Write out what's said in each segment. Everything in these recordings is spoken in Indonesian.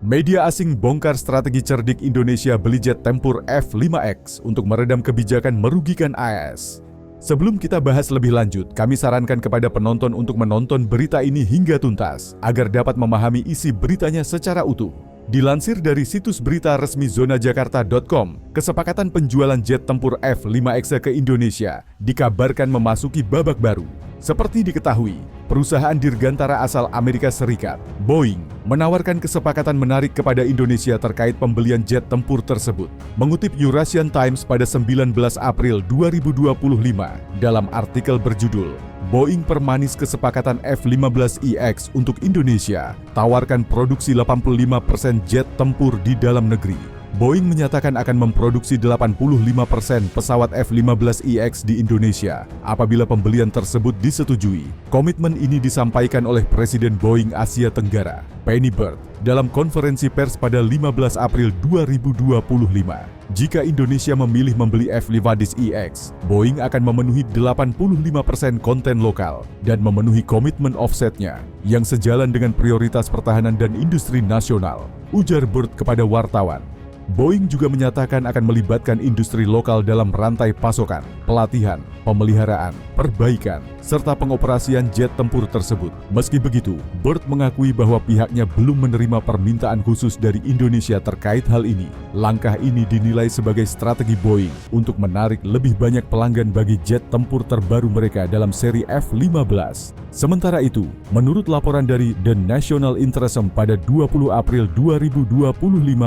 Media asing bongkar strategi cerdik Indonesia beli jet tempur F-5X untuk meredam kebijakan merugikan AS. Sebelum kita bahas lebih lanjut, kami sarankan kepada penonton untuk menonton berita ini hingga tuntas, agar dapat memahami isi beritanya secara utuh. Dilansir dari situs berita resmi zonajakarta.com, kesepakatan penjualan jet tempur F-5X ke Indonesia dikabarkan memasuki babak baru. Seperti diketahui, perusahaan dirgantara asal Amerika Serikat, Boeing, menawarkan kesepakatan menarik kepada Indonesia terkait pembelian jet tempur tersebut. Mengutip Eurasian Times pada 19 April 2025, dalam artikel berjudul, Boeing permanis kesepakatan F-15EX untuk Indonesia, tawarkan produksi 85% jet tempur di dalam negeri. Boeing menyatakan akan memproduksi 85% pesawat F-15EX di Indonesia apabila pembelian tersebut disetujui. Komitmen ini disampaikan oleh Presiden Boeing Asia Tenggara, Penny Bird, dalam konferensi pers pada 15 April 2025. Jika Indonesia memilih membeli F-15EX, Boeing akan memenuhi 85% konten lokal dan memenuhi komitmen offsetnya yang sejalan dengan prioritas pertahanan dan industri nasional, ujar Bird kepada wartawan. Boeing juga menyatakan akan melibatkan industri lokal dalam rantai pasokan, pelatihan, pemeliharaan, perbaikan, serta pengoperasian jet tempur tersebut. Meski begitu, Bird mengakui bahwa pihaknya belum menerima permintaan khusus dari Indonesia terkait hal ini. Langkah ini dinilai sebagai strategi Boeing untuk menarik lebih banyak pelanggan bagi jet tempur terbaru mereka dalam seri F-15. Sementara itu, menurut laporan dari The National Interest pada 20 April 2025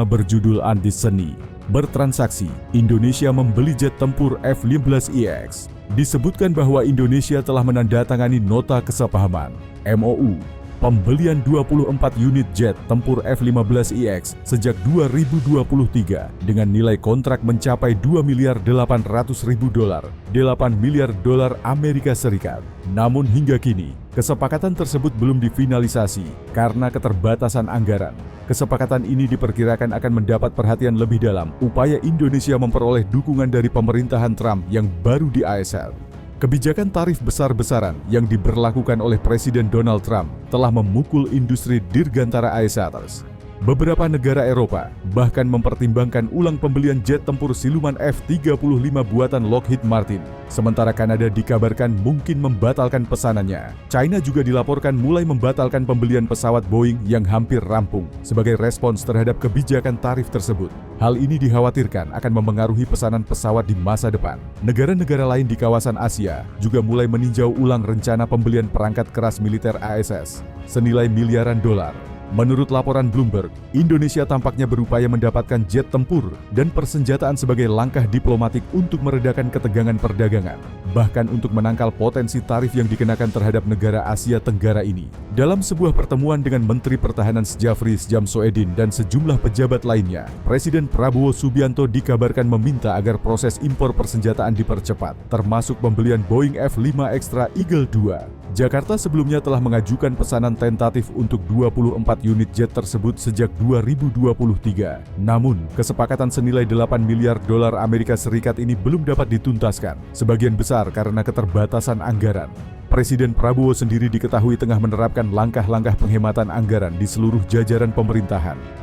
berjudul Andi Seni, bertransaksi, Indonesia membeli jet tempur F-15EX. Disebutkan bahwa Indonesia telah menandatangani nota kesepahaman MOU pembelian 24 unit jet tempur F-15EX sejak 2023 dengan nilai kontrak mencapai $2.800.000, $8 miliar Amerika Serikat. Namun hingga kini, kesepakatan tersebut belum difinalisasi karena keterbatasan anggaran. Kesepakatan ini diperkirakan akan mendapat perhatian lebih dalam upaya Indonesia memperoleh dukungan dari pemerintahan Trump yang baru di ASL. Kebijakan tarif besar-besaran yang diberlakukan oleh Presiden Donald Trump telah memukul industri dirgantara AS. Beberapa negara Eropa bahkan mempertimbangkan ulang pembelian jet tempur siluman F-35 buatan Lockheed Martin. Sementara Kanada dikabarkan mungkin membatalkan pesanannya. China juga dilaporkan mulai membatalkan pembelian pesawat Boeing yang hampir rampung sebagai respons terhadap kebijakan tarif tersebut. Hal ini dikhawatirkan akan memengaruhi pesanan pesawat di masa depan. Negara-negara lain di kawasan Asia juga mulai meninjau ulang rencana pembelian perangkat keras militer AS senilai miliaran dolar. Menurut laporan Bloomberg, Indonesia tampaknya berupaya mendapatkan jet tempur dan persenjataan sebagai langkah diplomatik untuk meredakan ketegangan perdagangan, bahkan untuk menangkal potensi tarif yang dikenakan terhadap negara Asia Tenggara ini. Dalam sebuah pertemuan dengan Menteri Pertahanan Jafri Jamshoedin dan sejumlah pejabat lainnya, Presiden Prabowo Subianto dikabarkan meminta agar proses impor persenjataan dipercepat, termasuk pembelian Boeing F-5 Extra Eagle II. Jakarta sebelumnya telah mengajukan pesanan tentatif untuk 24 unit jet tersebut sejak 2023. Namun, kesepakatan senilai $8 miliar Amerika Serikat ini belum dapat dituntaskan, sebagian besar karena keterbatasan anggaran. Presiden Prabowo sendiri diketahui tengah menerapkan langkah-langkah penghematan anggaran di seluruh jajaran pemerintahan.